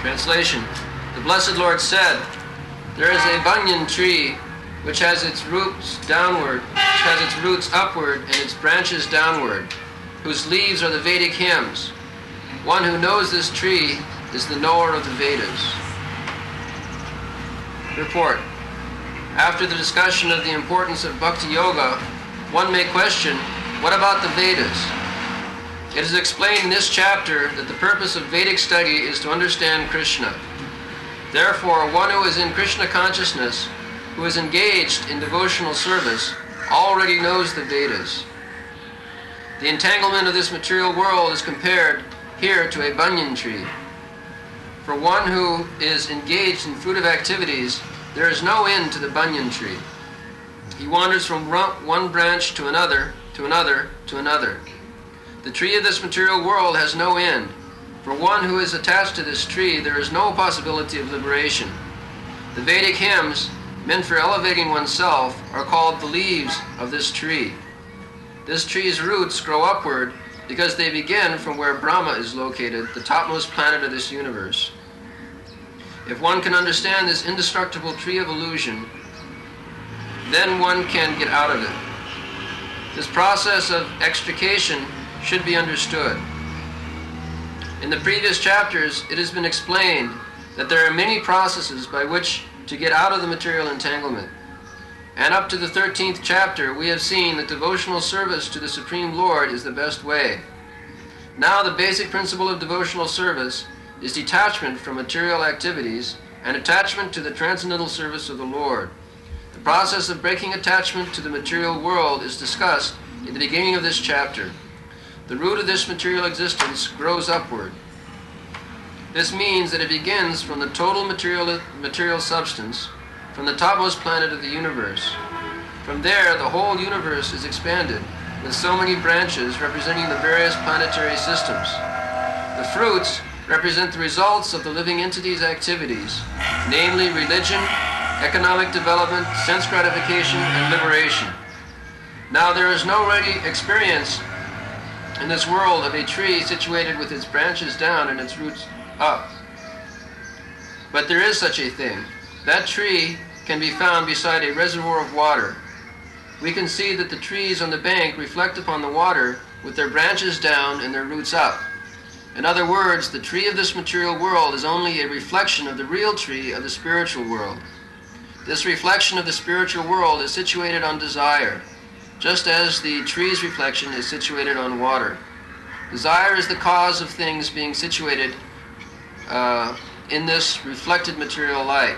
Translation. The Blessed Lord said, "There is a banyan tree which has its roots downward, which has its roots upward and its branches downward, whose leaves are the Vedic hymns. One who knows this tree is the knower of the Vedas." Report. After the discussion of the importance of Bhakti Yoga, one may question, what about the Vedas? It is explained in this chapter that the purpose of Vedic study is to understand Krishna. Therefore, one who is in Krishna consciousness, who is engaged in devotional service, already knows the Vedas. The entanglement of this material world is compared here to a banyan tree. For one who is engaged in fruitive activities, there is no end to the banyan tree. He wanders from one branch to another, to another, to another. The tree of this material world has no end. For one who is attached to this tree, there is no possibility of liberation. The Vedic hymns, meant for elevating oneself, are called the leaves of this tree. This tree's roots grow upward because they begin from where Brahma is located, the topmost planet of this universe. If one can understand this indestructible tree of illusion, then one can get out of it. This process of extrication should be understood. In the previous chapters, it has been explained that there are many processes by which to get out of the material entanglement. And up to the 13th chapter, we have seen that devotional service to the Supreme Lord is the best way. Now the basic principle of devotional service is detachment from material activities and attachment to the transcendental service of the Lord. The process of breaking attachment to the material world is discussed in the beginning of this chapter. The root of this material existence grows upward. This means that it begins from the total material substance, from the topmost planet of the universe. From there, the whole universe is expanded, with so many branches representing the various planetary systems. The fruits represent the results of the living entity's activities, namely religion, economic development, sense gratification, and liberation. Now, there is no ready experience in this world of a tree situated with its branches down and its roots up. But there is such a thing. That tree can be found beside a reservoir of water. We can see that the trees on the bank reflect upon the water with their branches down and their roots up. In other words, the tree of this material world is only a reflection of the real tree of the spiritual world. This reflection of the spiritual world is situated on desire, just as the tree's reflection is situated on water. Desire is the cause of things being situated in this reflected material light.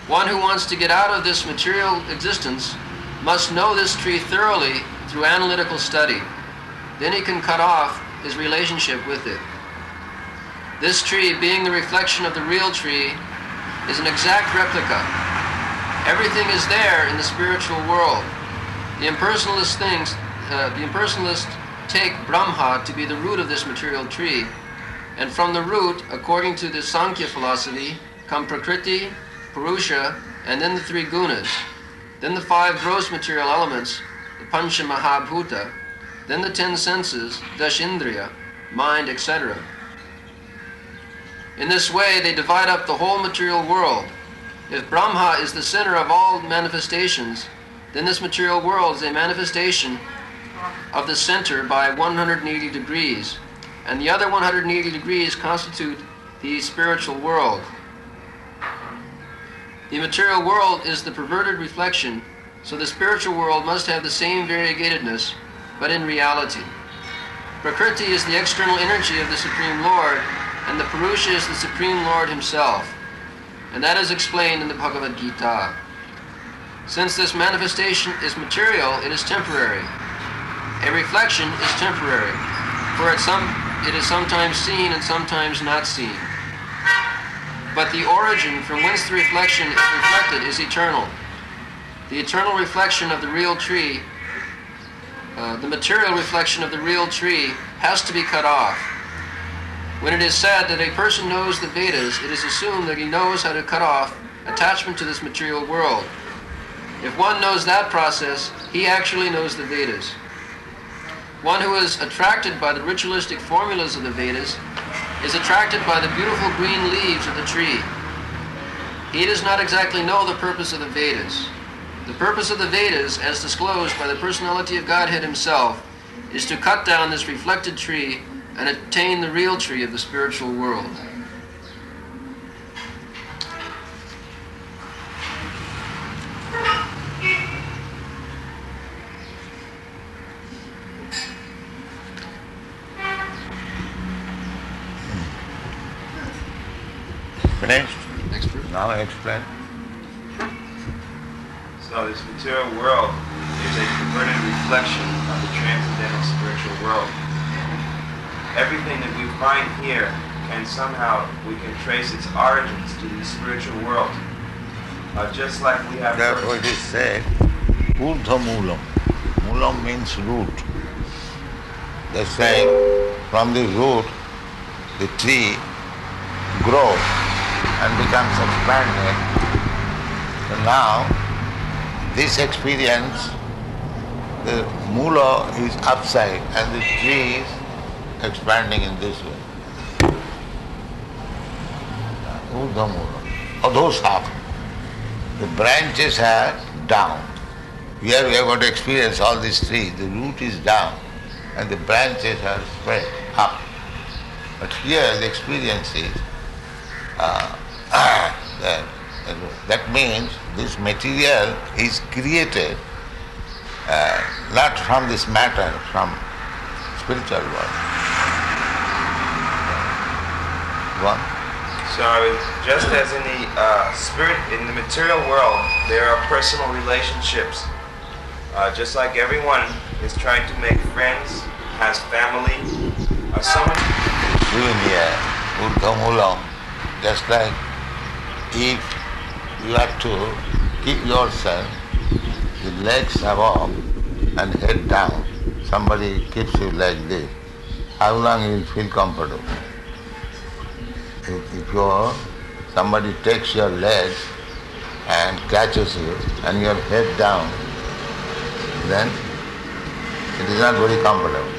One who wants to get out of this material existence must know this tree thoroughly through analytical study. Then he can cut off his relationship with it. This tree, being the reflection of the real tree, is an exact replica. Everything is there in the spiritual world. The impersonalist take Brahma to be the root of this material tree, and from the root, according to the Sankhya philosophy, come Prakriti, Purusha, and then the three gunas, then the five gross material elements, the Pancha Mahabhuta, then the 10 senses, Dashindriya, mind, etc. In this way, they divide up the whole material world. If Brahma is the center of all manifestations, then this material world is a manifestation of the center by 180 degrees, and the other 180 degrees constitute the spiritual world. The material world is the perverted reflection, so the spiritual world must have the same variegatedness, but in reality. Prakriti is the external energy of the Supreme Lord, and the Purusha is the Supreme Lord himself. And that is explained in the Bhagavad Gita. Since this manifestation is material, it is temporary. A reflection is temporary, for it is sometimes seen and sometimes not seen. But the origin from whence the reflection is reflected is eternal. The eternal reflection of the real tree, the material reflection of the real tree, has to be cut off. When it is said that a person knows the Vedas, it is assumed that he knows how to cut off attachment to this material world. If one knows that process, he actually knows the Vedas. One who is attracted by the ritualistic formulas of the Vedas is attracted by the beautiful green leaves of the tree. He does not exactly know the purpose of the Vedas. The purpose of the Vedas, as disclosed by the personality of Godhead himself, is to cut down this reflected tree and attain the real tree of the spiritual world. Finished? Next group. Now explain. So this material world is a perverted reflection of the transcendental spiritual world. Everything that we find here we can trace its origins to the spiritual world. Just like we have... Therefore it is said, Urdhva Moolam. Moolam means root. They're saying from the root, the tree grows and becomes expanded. So now, this experience, the moola is upside and the tree is expanding in this way. Urdhva Moolam. Adhosat. The branches are down. Here we have got to experience all this tree. The root is down and the branches are spread up. But here the experience is that means this material is created not from this matter, from spiritual world. One. So just as in the material world, there are personal relationships. Just like everyone is trying to make friends, has family, someone... Even here, Urdhva Moolam, just like if you have to keep yourself, the legs above and head down, somebody keeps you like this, how long you will feel comfortable? If somebody takes your legs and catches you and your head down, then it is not very comfortable.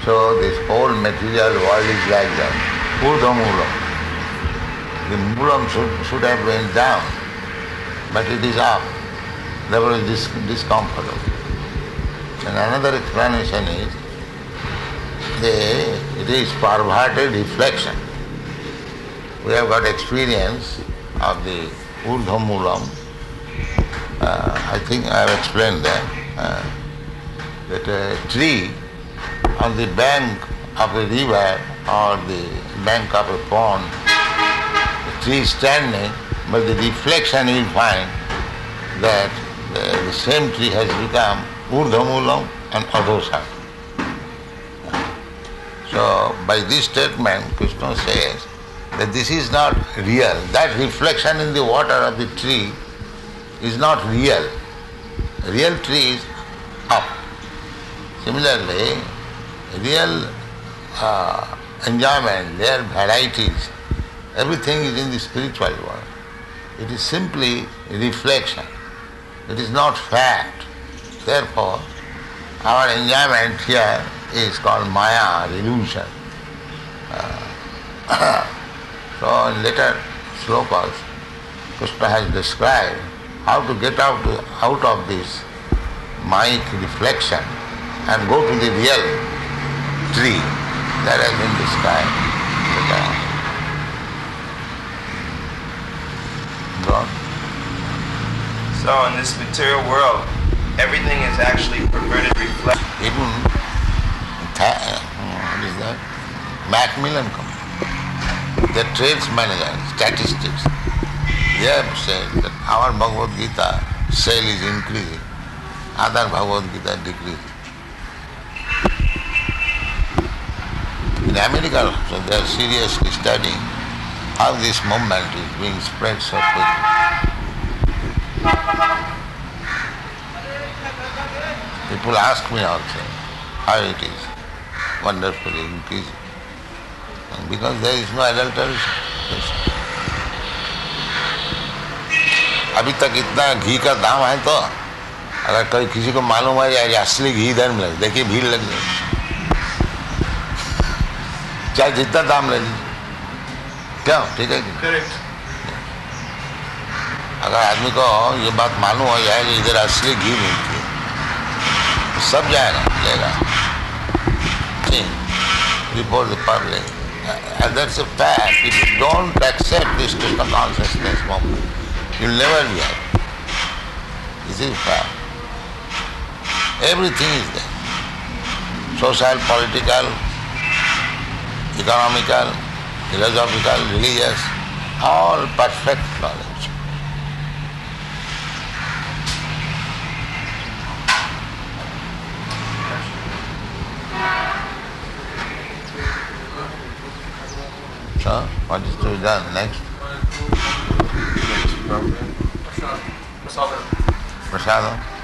So this whole material world is like that. Urdhva Moolam. The moolam should have been down, but it is up. Therefore it is discomfortable. And another explanation is, it is perverted reflection. We have got experience of the Urdhva Moolam. I think I have explained that a tree on the bank of a river or the bank of a pond, the tree is standing, but the reflection you will find that the same tree has become Urdhva Moolam and Adhosat. So by this statement, Krishna says that this is not real. That reflection in the water of the tree is not real. Real tree is up. Similarly, real enjoyment, real varieties, everything is in the spiritual world. It is simply reflection. It is not fact. Therefore, our enjoyment here is called Maya, illusion. So in later slokas, Krishna has described how to get out of this Mayic reflection and go to the real tree. That has been described. So in this material world, everything is actually perverted reflection. Even what is that? Macmillan Company, the trades manager, statistics, they have said that our Bhagavad Gita sale is increasing, other Bhagavad Gita decreasing. In America also, they are seriously studying how this movement is being spread so quickly. People ask me also how it is wonderfully increasing. And because there is no adulteration. अभी तक इतना घी का दाम है तो अगर कोई किसी को मालूम है या असली घी इधर मिले, देखिए भीड़ लग जाए. चाहे जितना दाम ले लीजिए, क्यों? ठीक है कि Correct. अगर आदमी को ये बात मालूम हो जाए कि इधर असली घी मिलती है तो सब जाएगा, लेगा, before the public. And that's a fact. If you don't accept this Krishna consciousness moment, you'll never be happy. This is fact. Everything is there. Social, political, economical, philosophical, religious, all perfect knowledge. So, what is to be done next? Prabhupada. Prasad. Prasadam.